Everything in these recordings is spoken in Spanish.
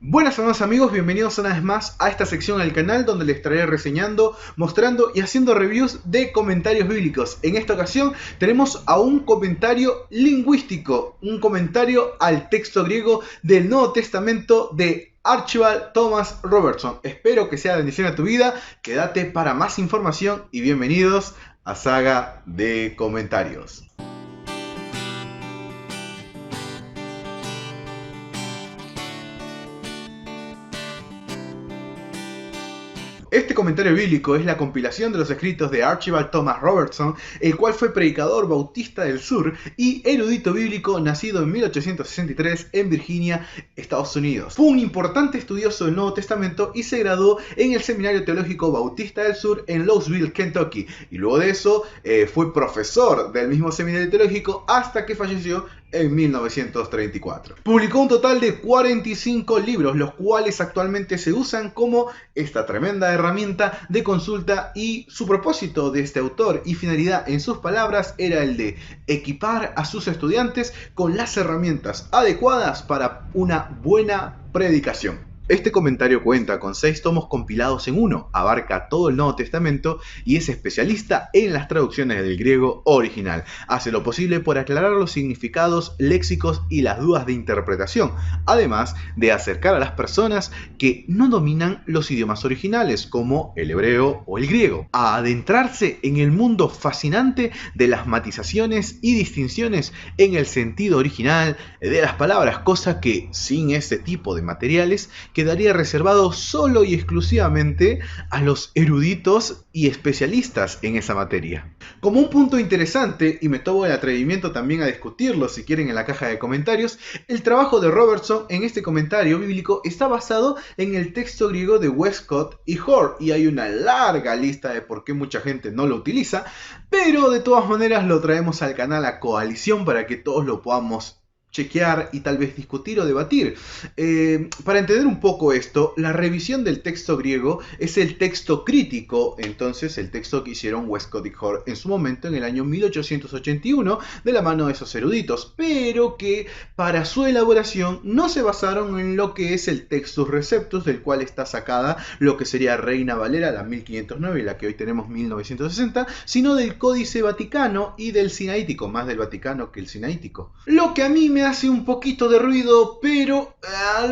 Buenas amados amigos, bienvenidos una vez más a esta sección del canal donde les estaré reseñando, mostrando y haciendo reviews de comentarios bíblicos. En esta ocasión tenemos a un comentario lingüístico, un comentario al texto griego del Nuevo Testamento de Archibald Thomas Robertson. Espero que sea bendición a tu vida, quédate para más información y bienvenidos a Saga de Comentarios. Este comentario bíblico es la compilación de los escritos de Archibald Thomas Robertson, el cual fue predicador bautista del sur y erudito bíblico nacido en 1863 en Virginia, Estados Unidos. Fue un importante estudioso del Nuevo Testamento y se graduó en el Seminario Teológico Bautista del Sur en Louisville, Kentucky. Y luego de eso fue profesor del mismo seminario teológico hasta que falleció en 1934. Publicó un total de 45 libros, los cuales actualmente se usan como esta tremenda herramienta de consulta, y su propósito de este autor y finalidad en sus palabras era el de equipar a sus estudiantes con las herramientas adecuadas para una buena predicación. Este comentario cuenta con 6 tomos compilados en uno, abarca todo el Nuevo Testamento y es especialista en las traducciones del griego original. Hace lo posible por aclarar los significados, léxicos y las dudas de interpretación, además de acercar a las personas que no dominan los idiomas originales, como el hebreo o el griego, a adentrarse en el mundo fascinante de las matizaciones y distinciones en el sentido original de las palabras, cosa que sin este tipo de materiales quedaría reservado solo y exclusivamente a los eruditos y especialistas en esa materia. Como un punto interesante, y me tomo el atrevimiento también a discutirlo si quieren en la caja de comentarios, el trabajo de Robertson en este comentario bíblico está basado en el texto griego de Westcott y Hort, y hay una larga lista de por qué mucha gente no lo utiliza, pero de todas maneras lo traemos al canal a coalición para que todos lo podamos chequear y tal vez discutir o debatir. Para entender un poco esto, la revisión del texto griego es el texto crítico, entonces el texto que hicieron Westcott y Hort en su momento en el año 1881 de la mano de esos eruditos, pero que para su elaboración no se basaron en lo que es el Textus Receptus, del cual está sacada lo que sería Reina Valera, la 1509 y la que hoy tenemos 1960, sino del Códice Vaticano y del Sinaítico, más del Vaticano que el Sinaítico. Lo que a mí me hace un poquito de ruido, pero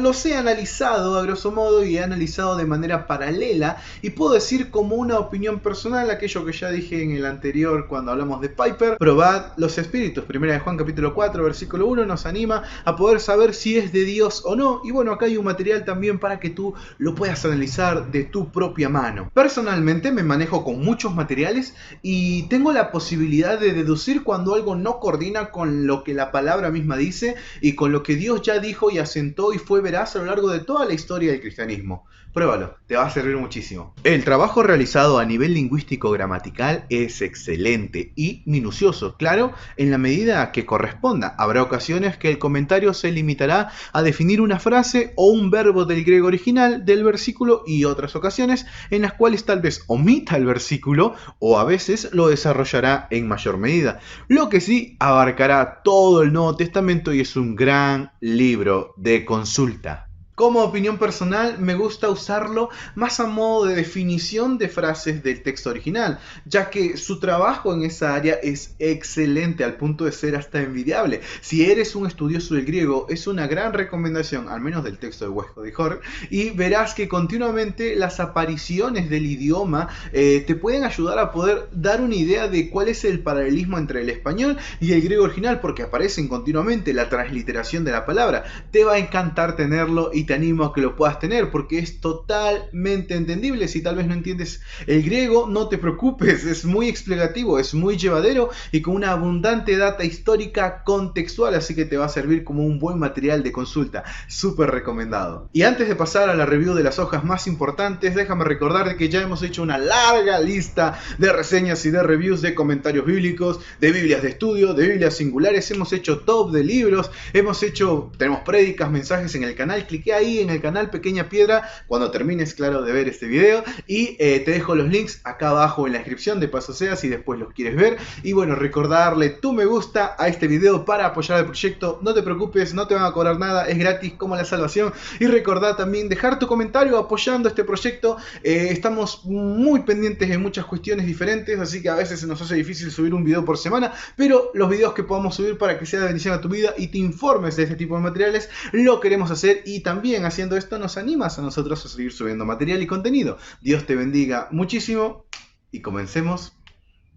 los he analizado a grosso modo y he analizado de manera paralela, y puedo decir como una opinión personal aquello que ya dije en el anterior cuando hablamos de Piper: probad los espíritus. Primera de Juan capítulo 4 versículo 1 nos anima a poder saber si es de Dios o no, y bueno, acá hay un material también para que tú lo puedas analizar de tu propia mano. Personalmente me manejo con muchos materiales y tengo la posibilidad de deducir cuando algo no coordina con lo que la palabra misma dice y con lo que Dios ya dijo y asentó y fue veraz a lo largo de toda la historia del cristianismo. Pruébalo, te va a servir muchísimo. El trabajo realizado a nivel lingüístico gramatical es excelente y minucioso, claro, en la medida que corresponda. Habrá ocasiones que el comentario se limitará a definir una frase o un verbo del griego original del versículo, y otras ocasiones en las cuales tal vez omita el versículo o a veces lo desarrollará en mayor medida. Lo que sí abarcará todo el Nuevo Testamento y es un gran libro de consulta. Como opinión personal, me gusta usarlo más a modo de definición de frases del texto original, ya que su trabajo en esa área es excelente al punto de ser hasta envidiable. Si eres un estudioso del griego, es una gran recomendación, al menos del texto de Westcott y Hort, y verás que continuamente las apariciones del idioma te pueden ayudar a poder dar una idea de cuál es el paralelismo entre el español y el griego original, porque aparecen continuamente la transliteración de la palabra. Te va a encantar tenerlo y te animo a que lo puedas tener porque es totalmente entendible. Si tal vez no entiendes el griego, no te preocupes, es muy explicativo, es muy llevadero y con una abundante data histórica contextual, así que te va a servir como un buen material de consulta, súper recomendado. Y antes de pasar a la review de las hojas más importantes, déjame recordar de que ya hemos hecho una larga lista de reseñas y de reviews de comentarios bíblicos, de Biblias de estudio, de Biblias singulares, hemos hecho top de libros, tenemos prédicas, mensajes en el canal. Cliquea ahí en el canal Pequeña Piedra cuando termines, claro, de ver este video. Y te dejo los links acá abajo en la descripción, de paso sea si después los quieres ver. Y bueno, recordarle tu me gusta a este video para apoyar el proyecto. No te preocupes, no te van a cobrar nada, es gratis como la salvación. Y recordá también dejar tu comentario apoyando este proyecto. Estamos muy pendientes de muchas cuestiones diferentes, así que a veces se nos hace difícil subir un video por semana, pero los videos que podamos subir para que sea de bendición a tu vida y te informes de este tipo de materiales, lo queremos hacer, y también haciendo esto nos animas a nosotros a seguir subiendo material y contenido. Dios te bendiga muchísimo y comencemos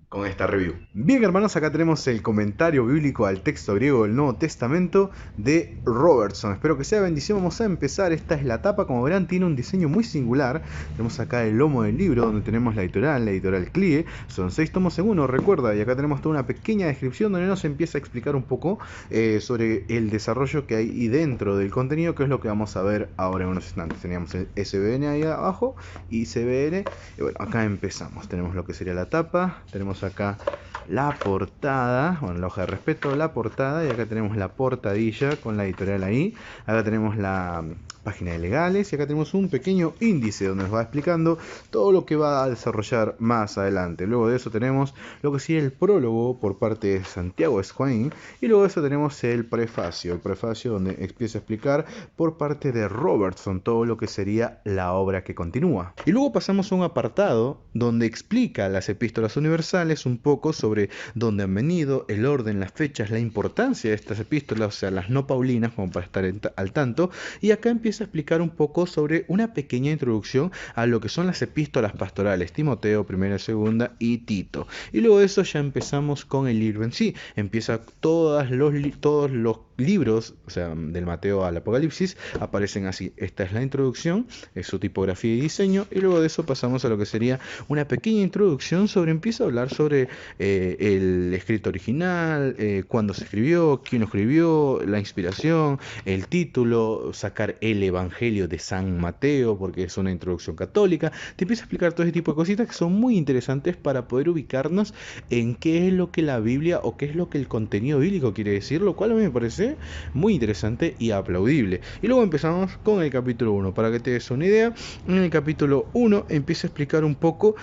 con esta review. Bien, hermanos, acá tenemos el comentario bíblico al texto griego del Nuevo Testamento de Robertson. Espero que sea bendición. Vamos a empezar. Esta es la tapa. Como verán, tiene un diseño muy singular. Tenemos acá el lomo del libro, donde tenemos la editorial CLIE. Son 6 tomos en uno, recuerda. Y acá tenemos toda una pequeña descripción donde nos empieza a explicar un poco sobre el desarrollo que hay dentro del contenido, que es lo que vamos a ver ahora en unos instantes. Teníamos el SBN ahí abajo y CBN. Y bueno, acá empezamos. Tenemos lo que sería la tapa. Tenemos acá la portada, bueno, la hoja de respeto, la portada, y acá tenemos la portadilla con la editorial ahí. Acá tenemos la página de legales y acá tenemos un pequeño índice donde nos va explicando todo lo que va a desarrollar más adelante. Luego de eso tenemos lo que sería el prólogo por parte de Santiago Swain, y luego de eso tenemos el prefacio donde empieza a explicar por parte de Robertson todo lo que sería la obra que continúa. Y luego pasamos a un apartado donde explica las epístolas universales, un poco sobre dónde han venido, el orden, las fechas, la importancia de estas epístolas, o sea, las no paulinas, como para estar al tanto. Y acá empieza a explicar un poco sobre una pequeña introducción a lo que son las epístolas pastorales, Timoteo, primera, segunda y Tito. Y luego de eso ya empezamos con el libro en sí. Empieza todos los libros, o sea, del Mateo al Apocalipsis, aparecen así. Esta es la introducción, es su tipografía y diseño, y luego de eso pasamos a lo que sería una pequeña introducción empieza a hablar sobre el escrito original, cuándo se escribió, quién lo escribió, la inspiración, el título, sacar el Evangelio de San Mateo, porque es una introducción católica. Te empieza a explicar todo ese tipo de cositas que son muy interesantes para poder ubicarnos en qué es lo que la Biblia o qué es lo que el contenido bíblico quiere decir, lo cual a mí me parece muy interesante y aplaudible. Y luego empezamos con el capítulo 1. Para que te des una idea, en el capítulo 1 empieza a explicar un poco,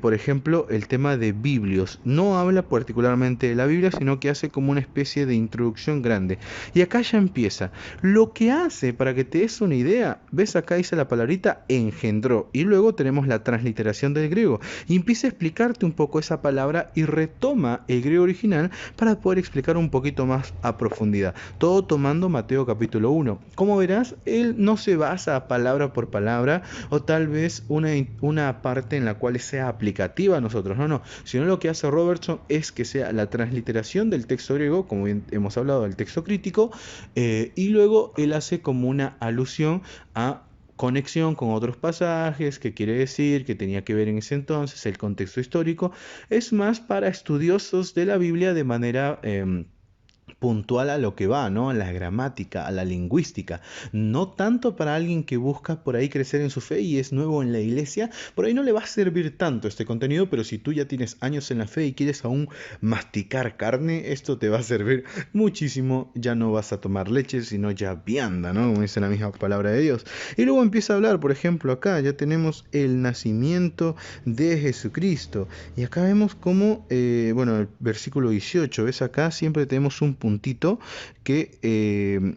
por ejemplo, el tema de Biblios. No habla particularmente de la Biblia, sino que hace como una especie de introducción grande. Y acá ya empieza. Lo que hace, para que te des una idea, ves acá dice la palabrita engendró. Y luego tenemos la transliteración del griego. Y empieza a explicarte un poco esa palabra y retoma el griego original para poder explicar un poquito más a profundidad. Todo tomando Mateo capítulo 1. Como verás, él no se basa palabra por palabra o tal vez una parte en la cual sea aplicativa a nosotros. No. Sino lo que hace Robertson es que sea la transliteración del texto griego, como bien hemos hablado del texto crítico, y luego él hace como una alusión a conexión con otros pasajes, que quiere decir que tenía que ver en ese entonces, el contexto histórico. Es más para estudiosos de la Biblia de manera puntual a lo que va, ¿no? A la gramática, a la lingüística. No tanto para alguien que busca por ahí crecer en su fe y es nuevo en la iglesia. Por ahí no le va a servir tanto este contenido, pero si tú ya tienes años en la fe y quieres aún masticar carne, esto te va a servir muchísimo. Ya no vas a tomar leche, sino ya vianda, ¿no? Como dice la misma palabra de Dios. Y luego empieza a hablar, por ejemplo, acá ya tenemos el nacimiento de Jesucristo. Y acá vemos cómo, bueno, el versículo 18, ¿ves acá? Siempre tenemos un puntito que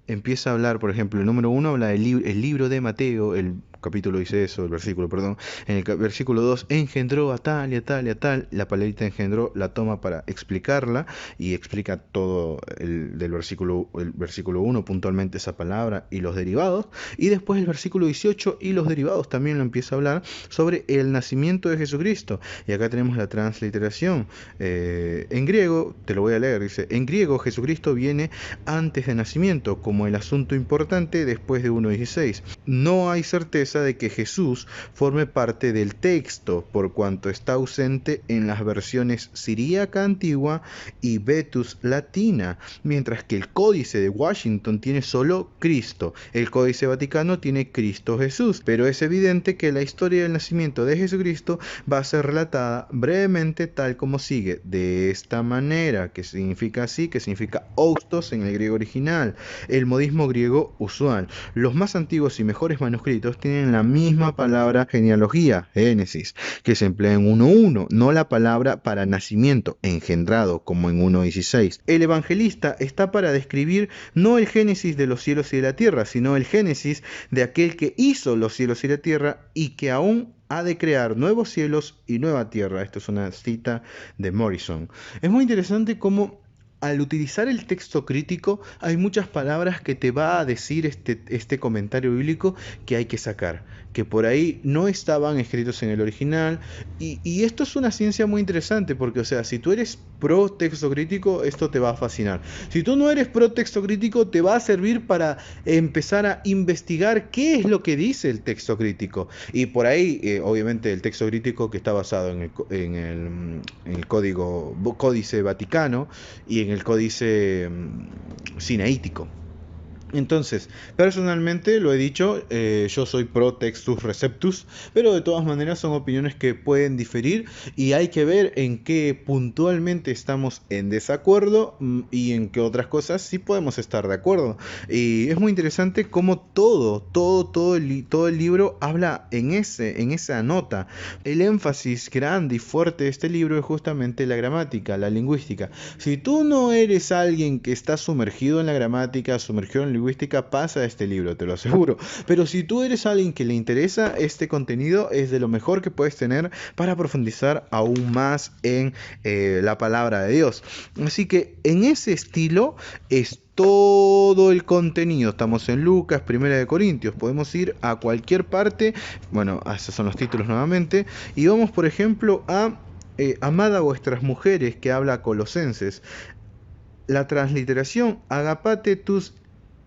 empieza a hablar, por ejemplo, el número 1 habla del libro de Mateo, el capítulo dice eso, el versículo, perdón. En el versículo 2, engendró a tal y a tal y a tal. La palabrita engendró la toma para explicarla y explica todo el versículo 1 puntualmente esa palabra y los derivados. Y después el versículo 18 y los derivados también lo empieza a hablar sobre el nacimiento de Jesucristo. Y acá tenemos la transliteración. En griego, te lo voy a leer, dice, en griego Jesucristo viene antes del nacimiento como el asunto importante después de 1.16. No hay certeza fuerza de que Jesús forme parte del texto, por cuanto está ausente en las versiones siríaca antigua y Vetus latina, mientras que el Códice de Washington tiene solo Cristo. El Códice Vaticano tiene Cristo Jesús, pero es evidente que la historia del nacimiento de Jesucristo va a ser relatada brevemente tal como sigue, de esta manera, que significa así, que significa austos en el griego original, el modismo griego usual. Los más antiguos y mejores manuscritos tienen la misma palabra genealogía, Génesis, que se emplea en 1.1, no la palabra para nacimiento, engendrado, como en 1.16. El evangelista está para describir no el Génesis de los cielos y de la tierra, sino el Génesis de aquel que hizo los cielos y la tierra y que aún ha de crear nuevos cielos y nueva tierra. Esto es una cita de Morrison. Es muy interesante cómo al utilizar el texto crítico hay muchas palabras que te va a decir este comentario bíblico que hay que sacar, que por ahí no estaban escritos en el original, y esto es una ciencia muy interesante porque, o sea, si tú eres pro texto crítico, esto te va a fascinar. Si tú no eres pro texto crítico, te va a servir para empezar a investigar qué es lo que dice el texto crítico, y por ahí, obviamente, el texto crítico que está basado en el Códice Vaticano y en el Códice Sinaítico. Entonces, personalmente lo he dicho, yo soy pro textus receptus, pero de todas maneras son opiniones que pueden diferir y hay que ver en qué puntualmente estamos en desacuerdo y en qué otras cosas sí podemos estar de acuerdo. Y es muy interesante cómo todo el libro habla en esa nota. El énfasis grande y fuerte de este libro es justamente la gramática, la lingüística. Si tú no eres alguien que está sumergido en la gramática, sumergido en lingüística, pasa este libro, te lo aseguro. Pero si tú eres alguien que le interesa este contenido, es de lo mejor que puedes tener para profundizar aún más en la palabra de Dios. Así que en ese estilo es todo el contenido. Estamos en Lucas, 1 Corintios, podemos ir a cualquier parte. Bueno, esos son los títulos nuevamente, y vamos por ejemplo a amad a vuestras mujeres, que habla a Colosenses. La transliteración, agapate tus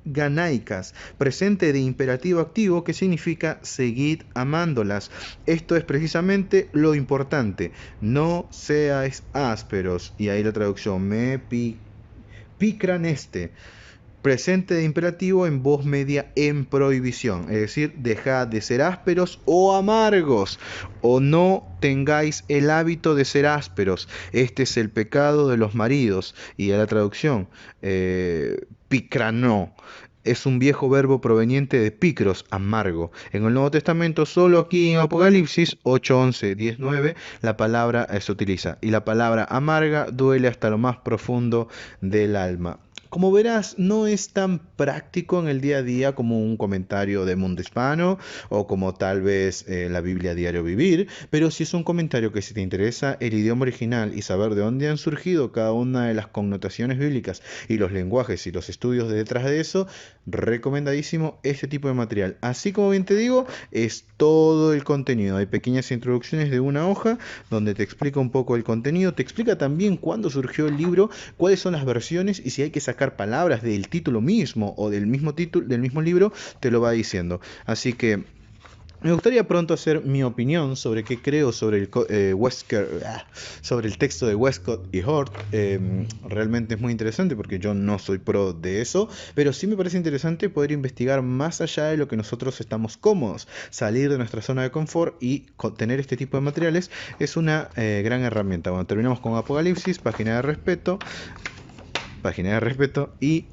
ganaicas, presente de imperativo activo, que significa seguid amándolas. Esto es precisamente lo importante, no seáis ásperos, y ahí la traducción, me picraneste, presente de imperativo en voz media en prohibición, es decir, dejad de ser ásperos o amargos, o no tengáis el hábito de ser ásperos, este es el pecado de los maridos. Y a la traducción, picranó, es un viejo verbo proveniente de picros, amargo. En el Nuevo Testamento, solo aquí en Apocalipsis 8, 11, 10, 9, la palabra se utiliza. Y la palabra amarga duele hasta lo más profundo del alma. Como verás, no es tan práctico en el día a día como un comentario de Mundo Hispano o como tal vez la Biblia Diario Vivir, pero si es un comentario que si te interesa el idioma original y saber de dónde han surgido cada una de las connotaciones bíblicas y los lenguajes y los estudios detrás de eso, recomendadísimo este tipo de material. Así como bien te digo, es todo el contenido. Hay pequeñas introducciones de una hoja donde te explica un poco el contenido, te explica también cuándo surgió el libro, cuáles son las versiones y si hay que sacar palabras del título mismo o del mismo título del mismo libro, te lo va diciendo. Así que me gustaría pronto hacer mi opinión sobre qué creo sobre el texto de Westcott y Hort. Realmente es muy interesante porque yo no soy pro de eso, pero sí me parece interesante poder investigar más allá de lo que nosotros estamos cómodos. Salir de nuestra zona de confort y tener este tipo de materiales es una gran herramienta. Bueno, terminamos con Apocalipsis, página de respeto y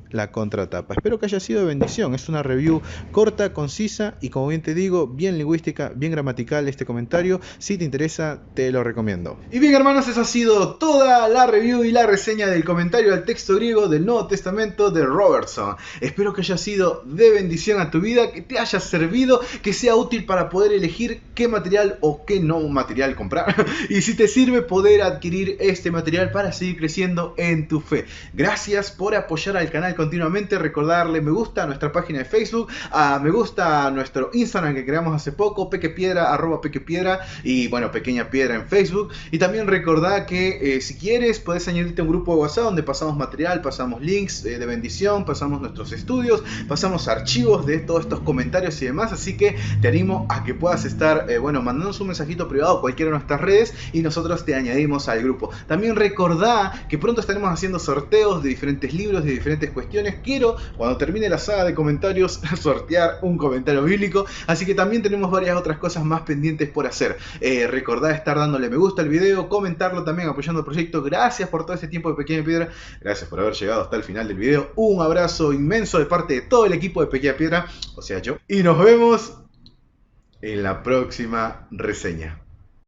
la contratapa. Espero que haya sido de bendición. Es una review corta, concisa y, como bien te digo, bien lingüística, bien gramatical este comentario. Si te interesa, te lo recomiendo. Y bien, hermanos, esa ha sido toda la review y la reseña del comentario al texto griego del Nuevo Testamento de Robertson. Espero que haya sido de bendición a tu vida, que te haya servido, que sea útil para poder elegir qué material o qué no material comprar. Y si te sirve, poder adquirir este material para seguir creciendo en tu fe. Gracias por apoyar al canal continuamente, recordarle me gusta a nuestra página de Facebook, me gusta a nuestro Instagram que creamos hace poco, pequepiedra, @pequepiedra, y bueno, Pequeña Piedra en Facebook. Y también recordar que si quieres puedes añadirte a un grupo de WhatsApp donde pasamos material, pasamos links de bendición, pasamos nuestros estudios, pasamos archivos de todos estos comentarios y demás, así que te animo a que puedas estar, mandándonos un mensajito privado a cualquiera de nuestras redes y nosotros te añadimos al grupo. También recordá que pronto estaremos haciendo sorteos de diferentes libros, de diferentes cuestiones. Quiero, cuando termine la saga de comentarios, sortear un comentario bíblico, así que también tenemos varias otras cosas más pendientes por hacer. Recordá estar dándole me gusta al video, comentarlo también, apoyando el proyecto. Gracias por todo este tiempo de Pequeña Piedra, gracias por haber llegado hasta el final del video. Un abrazo inmenso de parte de todo el equipo de Pequeña Piedra, o sea yo, y nos vemos en la próxima reseña.